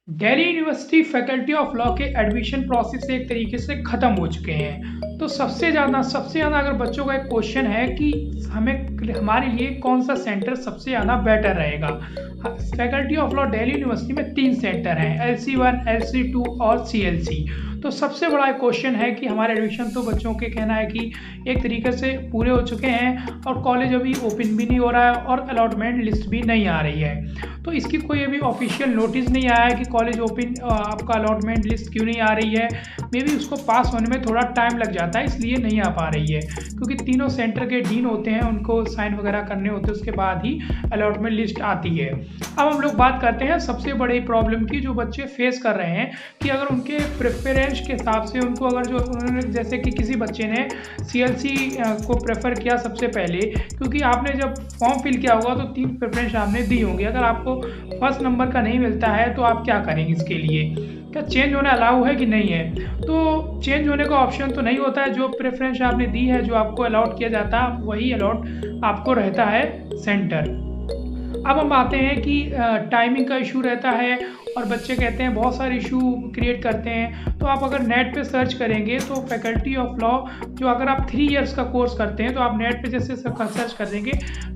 Delhi university faculty of law के admission process एक तरीके से ख़त्म हो चुके हैं। तो सबसे ज़्यादा अगर बच्चों का एक क्वेश्चन है कि हमें हमारे लिए कौन सा सेंटर सबसे ज़्यादा बेटर रहेगा। Faculty of law Delhi university में 3 सेंटर हैं, LC1, LC2 और CLC। तो सबसे बड़ा क्वेश्चन है कि हमारे एडमिशन तो बच्चों के कहना है कि एक तरीके से पूरे हो चुके हैं और कॉलेज अभी ओपन भी नहीं हो रहा है और अलॉटमेंट लिस्ट भी नहीं आ रही है। तो इसकी कोई अभी ऑफिशियल नोटिस नहीं आया है कि कॉलेज ओपन आपका अलॉटमेंट लिस्ट क्यों नहीं आ रही है। मे बी उसको पास होने में थोड़ा टाइम लग जाता है, इसलिए नहीं आ पा रही है, क्योंकि तीनों सेंटर के डीन होते हैं, उनको साइन वगैरह करने होते हैं, उसके बाद ही अलॉटमेंट लिस्ट आती है। अब हम लोग बात करते हैं सबसे बड़ी प्रॉब्लम की जो बच्चे फेस कर रहे हैं कि अगर उनके प्रेफरेंस के हिसाब से उनको अगर जो उन्होंने जैसे कि किसी बच्चे ने CLC को प्रेफर किया सबसे पहले, क्योंकि आपने जब फॉर्म फिल किया होगा तो 3 प्रेफरेंस आपने दी होंगी। अगर आपको फर्स्ट नंबर का नहीं मिलता है तो आप क्या करेंगे इसके लिए, क्या चेंज होना अलाउ है कि नहीं है। तो चेंज होने का ऑप्शन तो नहीं होता है, जो प्रेफरेंस आपने दी है, जो आपको अलाउट किया जाता है वही अलाउट आपको रहता है सेंटर। अब हम आते हैं कि टाइमिंग का इशू रहता है और बच्चे कहते हैं बहुत सारे इशू क्रिएट करते हैं। तो आप अगर नेट पे सर्च करेंगे तो फैकल्टी ऑफ लॉ, जो अगर आप 3 इयर्स का कोर्स करते हैं तो आप नेट पे जैसे सर्च कर देंगे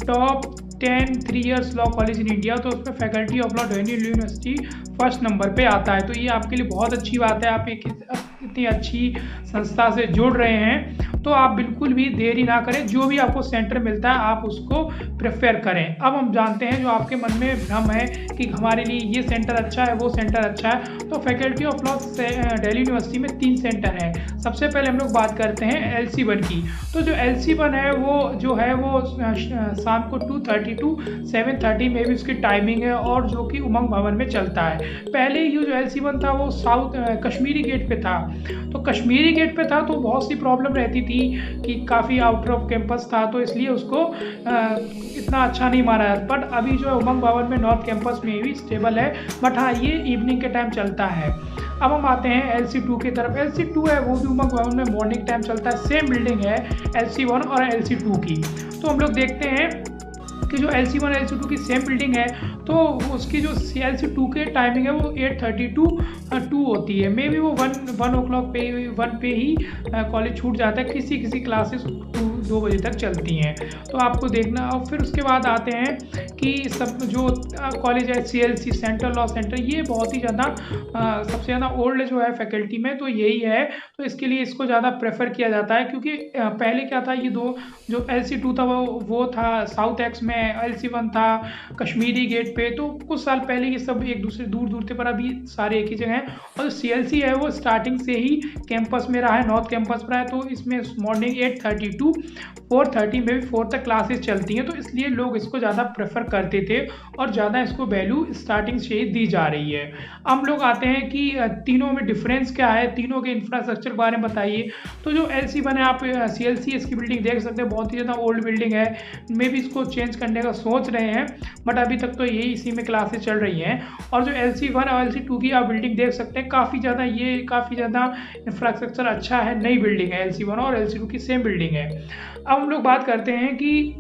top 10 3 years law college in India, तो उसमें faculty of law Delhi university first number पे आता है। तो ये आपके लिए बहुत अच्छी बात है, आप एक इतनी अच्छी संस्था से जुड़ रहे हैं, तो आप बिल्कुल भी देरी ना करें, जो भी आपको सेंटर मिलता है आप उसको प्रेफर करें। अब हम जानते हैं जो आपके मन में भ्रम है कि हमारे लिए ये सेंटर अच्छा है वो सेंटर अच्छा है, तो faculty of law Delhi university में 3 सेंटर हैं। सबसे पहले हम लोग बात करते हैं LC1 की। तो जो LC1 है वो जो है वो शाम को 2:30 to 7:30 में भी उसकी टाइमिंग है, और जो कि उमंग भवन में चलता है। पहले ये जो LC1 था वो साउथ कश्मीरी गेट पे था, तो कश्मीरी गेट पे था तो बहुत सी प्रॉब्लम रहती थी कि काफ़ी आउटर ऑफ कैंपस था, तो इसलिए उसको इतना अच्छा नहीं माना है। बट अभी जो है उमंग भवन में नॉर्थ कैंपस में भी स्टेबल है, बट हाँ ये इवनिंग के टाइम चलता है। अब हम आते हैं LC2 की तरफ। LC2 है वो भी उमंग भवन में मॉर्निंग टाइम चलता है, सेम बिल्डिंग है LC1 और LC2 की। तो हम लोग देखते हैं कि जो LC1 LC2 की सेम बिल्डिंग है, तो उसकी जो LC2 के टाइमिंग है वो 8:30 to 2 होती है। मे बी वो 1 o'clock पे 1 पे ही कॉलेज छूट जाता है, किसी किसी क्लासेस 2 बजे तक चलती हैं, तो आपको देखना। और फिर उसके बाद आते हैं कि सब जो कॉलेज है CLC सेंट्रल लॉ सेंटर, ये बहुत ही ज़्यादा सबसे ज़्यादा ओल्ड जो है फैकल्टी में तो यही है, तो इसके लिए इसको ज़्यादा प्रेफर किया जाता है। क्योंकि पहले क्या था, ये दो जो LC2 था वो था साउथ एक्स में, LC1 था कश्मीरी गेट पे, तो कुछ साल पहले ये सब एक दूसरे दूर दूर थे, पर अभी सारे एक ही जगह हैं। और CLC है वो स्टार्टिंग से ही कैंपस में रहा है, नॉर्थ कैंपस पर है, तो इसमें मॉर्निंग 8:30 to 4:30 में भी 4 तक क्लासेस चलती हैं, तो इसलिए लोग इसको ज़्यादा प्रेफर करते थे और ज़्यादा इसको वैल्यू स्टार्टिंग से ही दी जा रही है। हम लोग आते हैं कि तीनों में डिफरेंस क्या है, तीनों के इंफ्रास्ट्रक्चर के बारे में बताइए। तो जो LC1 है, आप CLC इसकी बिल्डिंग देख सकते हैं, बहुत ही ज़्यादा ओल्ड बिल्डिंग है, मे भी इसको चेंज करने का सोच रहे हैं, बट अभी तक तो यही इसी में क्लासेस चल रही हैं। और जो LC1 और LC2 की आप बिल्डिंग देख सकते हैं, काफ़ी ज़्यादा इंफ्रास्ट्रक्चर अच्छा है, नई बिल्डिंग है, LC1 और LC2 की सेम बिल्डिंग है। अब हम लोग बात करते हैं कि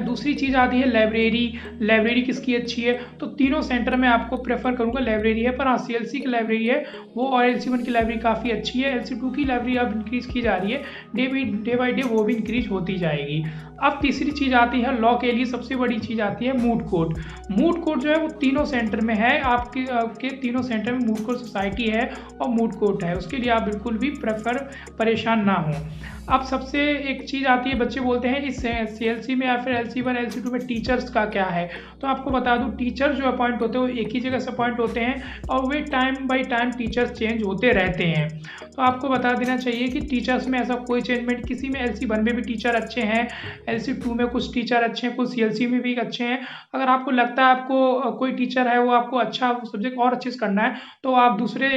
दूसरी चीज़ आती है लाइब्रेरी किसकी अच्छी है। तो तीनों सेंटर में आपको प्रेफर करूंगा लाइब्रेरी है, पर हाँ CLC की लाइब्रेरी है वो, और LC1 की लाइब्रेरी काफ़ी अच्छी है। LC2 की लाइब्रेरी अब इंक्रीज़ की जा रही है, डे बाई डे वो भी इंक्रीज होती जाएगी। अब तीसरी चीज़ आती है लॉ के लिए सबसे बड़ी चीज़ आती है मूट कोर्ट। मूट कोर्ट जो है वो तीनों सेंटर में है, आपके तीनों सेंटर में मूट कोर्ट सोसाइटी है और मूट कोर्ट है, उसके लिए आप बिल्कुल भी परेशान ना हो। अब सबसे एक चीज़ आती है, बच्चे बोलते हैं इस CLC में या फिर LC1 LC2 में टीचर्स का क्या है। तो आपको बता दूं, टीचर्स जो अपॉइंट होते हैं वो एक ही जगह से अपॉइंट होते हैं और वे time by time teachers change होते रहते हैं। तो आपको बता देना चाहिए कि टीचर्स में ऐसा कोई चेंजमेंट, किसी में LC1 में भी टीचर अच्छे हैं, LC2 में कुछ टीचर अच्छे हैं, कुछ CLC में भी अच्छे हैं। अगर आपको लगता है आपको कोई टीचर है वो आपको अच्छा सब्जेक्ट और अच्छे से करना है, तो आप दूसरे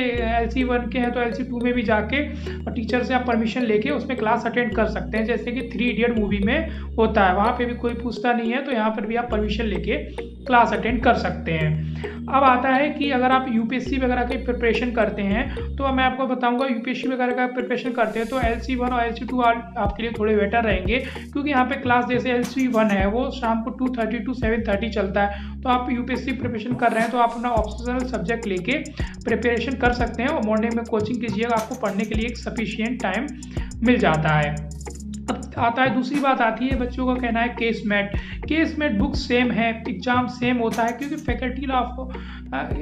LC1 के हैं तो LC2 में भी जाके और टीचर से आप परमिशन लेके उसमें क्लास क्लास अटेंड कर सकते हैं, जैसे कि 3 इडियट मूवी में होता है। वहाँ पे भी कोई पूछता नहीं है, तो यहाँ पर भी आप परमिशन लेके क्लास अटेंड कर सकते हैं। अब आता है कि अगर आप यूपीएससी वगैरह की प्रिपरेशन करते हैं, तो मैं आपको बताऊंगा यूपीएससी वगैरह का प्रिपरेशन करते हैं तो LC1 और LC2 आपके लिए थोड़े बेटर रहेंगे, क्योंकि यहाँ पे क्लास जैसे LC1 है वो शाम को 2:30 to 7:30 चलता है। तो आप यूपीएससी प्रिपरेशन कर रहे हैं तो आप अपना ऑप्शनल सब्जेक्ट लेके प्रिपरेशन कर सकते हैं और मॉर्निंग में कोचिंग कीजिएगा, आपको पढ़ने के लिए एक सफिशियंट टाइम मिल जाता है। अब आता है दूसरी बात आती है, बच्चों का कहना है केसमेट बुक सेम है, एग्जाम सेम होता है, क्योंकि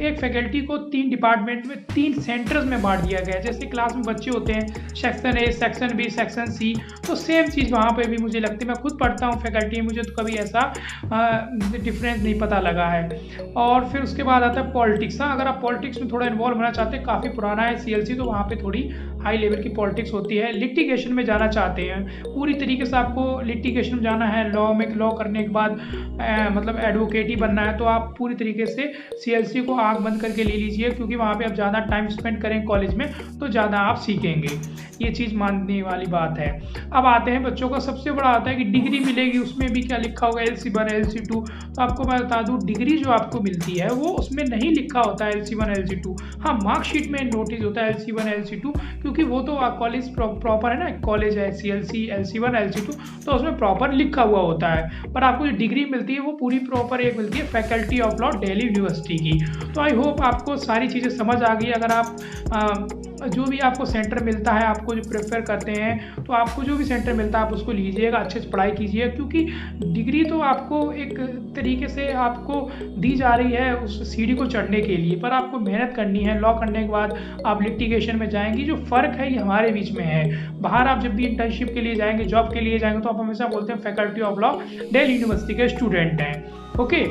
एक फैकल्टी को 3 डिपार्टमेंट में 3 सेंटर्स में बांट दिया गया है। जैसे क्लास में बच्चे होते हैं section A, section B, section C, तो सेम चीज़ वहाँ पे भी मुझे लगती है। मैं खुद पढ़ता हूँ फैकल्टी, मुझे तो कभी ऐसा डिफरेंस नहीं पता लगा है। और फिर उसके बाद आता है पॉलिटिक्स। हाँ, अगर आप पॉलिटिक्स में थोड़ा इन्वॉल्व होना चाहते हैं, काफ़ी पुराना है CLC, तो वहाँ पर थोड़ी हाई लेवल की पॉलिटिक्स होती है। लिटिगेशन में जाना चाहते हैं, पूरी तरीके से आपको लिटिगेशन में जाना है, लॉ करने के बाद मतलब एडवोकेट ही बनना है, तो आप पूरी तरीके से CLC को आँख बंद करके ले लीजिए, क्योंकि वहाँ पे आप ज़्यादा टाइम स्पेंड करें कॉलेज में तो ज़्यादा आप सीखेंगे। ये चीज़ मानने वाली बात है। अब आते हैं बच्चों का सबसे बड़ा आता है कि डिग्री मिलेगी, उसमें भी क्या लिखा होगा LC1 LC2। तो आपको मैं बता दूँ, डिग्री जो आपको मिलती है वो उसमें नहीं लिखा होता है LC1 LC2। हाँ, मार्कशीट में नोटिस होता है LC1 LC2, क्योंकि वो तो कॉलेज प्रॉपर है ना, कॉलेज है CLC LC1 LC2, तो उसमें प्रॉपर लिखा हुआ होता है। पर आपको जो डिग्री मिलती है वो पूरी प्रॉपर एक मिलती है faculty of law Delhi university की। तो आई होप आपको सारी चीज़ें समझ आ गई। अगर आप जो भी आपको सेंटर मिलता है, आपको जो प्रेफर करते हैं, तो आपको जो भी सेंटर मिलता है आप उसको लीजिएगा, अच्छे से पढ़ाई कीजिए, क्योंकि डिग्री तो आपको एक तरीके से आपको दी जा रही है उस सीढ़ी को चढ़ने के लिए, पर आपको मेहनत करनी है। लॉ करने के बाद आप लिटिगेशन में जाएंगे। जो फ़र्क है ये हमारे बीच में है। बाहर आप जब भी इंटर्नशिप के लिए जाएंगे, जॉब के लिए जाएंगे, तो आप हमेशा बोलते हैं faculty of law Delhi university के स्टूडेंट हैं। ओके,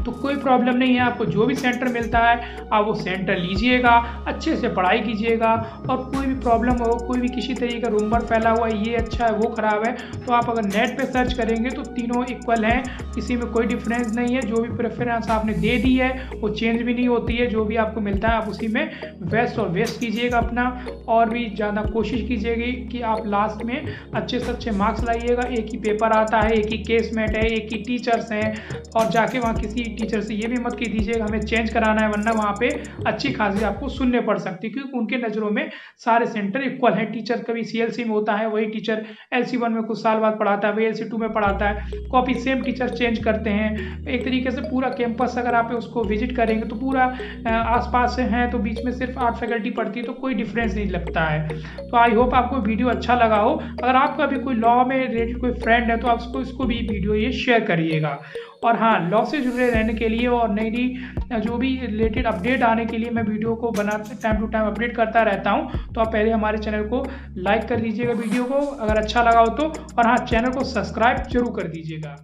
तो कोई प्रॉब्लम नहीं है, आपको जो भी सेंटर मिलता है आप वो सेंटर लीजिएगा, अच्छे से पढ़ाई कीजिएगा। और कोई भी प्रॉब्लम हो, कोई भी किसी तरीके का रूमर फैला हुआ है, ये अच्छा है वो ख़राब है, तो आप अगर नेट पे सर्च करेंगे तो तीनों इक्वल हैं, किसी में कोई डिफरेंस नहीं है। जो भी प्रेफरेंस आपने दे दी है वो चेंज भी नहीं होती है। जो भी आपको मिलता है आप उसी में वेस्ट कीजिएगा अपना, और भी ज़्यादा कोशिश कीजिएगा कि आप लास्ट में अच्छे से अच्छे मार्क्स लाइएगा। एक ही पेपर आता है, एक ही केसमेट है, एक ही टीचर्स हैं, और जाके वहाँ किसी टीचर से ये भी मत कह दीजिएगा हमें चेंज कराना है, वरना वहाँ पे अच्छी खासी आपको सुनने पड़ सकती है, क्योंकि उनके नज़रों में सारे सेंटर इक्वल हैं। टीचर कभी CLC में होता है, वही टीचर LC1 में कुछ साल बाद पढ़ाता है, वही LC2 में पढ़ाता है, कॉपी सेम टीचर चेंज करते हैं। एक तरीके से पूरा कैंपस अगर आप उसको विजिट करेंगे तो पूरा आसपास से हैं, तो बीच में सिर्फ 8 फैकल्टी पढ़ती है, तो कोई डिफरेंस नहीं लगता है। तो आई होप आपको वीडियो अच्छा लगा हो। अगर आपका भी कोई लॉ में रिलेटेड कोई फ्रेंड है तो आप इसको भी वीडियो ये शेयर करिएगा। और हाँ, लॉ से जुड़े रहने के लिए और नई जो भी रिलेटेड अपडेट आने के लिए मैं वीडियो को बनाते टाइम टू टाइम अपडेट करता रहता हूँ। तो आप पहले हमारे चैनल को लाइक कर दीजिएगा वीडियो को अगर अच्छा लगा हो तो, और हाँ, चैनल को सब्सक्राइब जरूर कर दीजिएगा।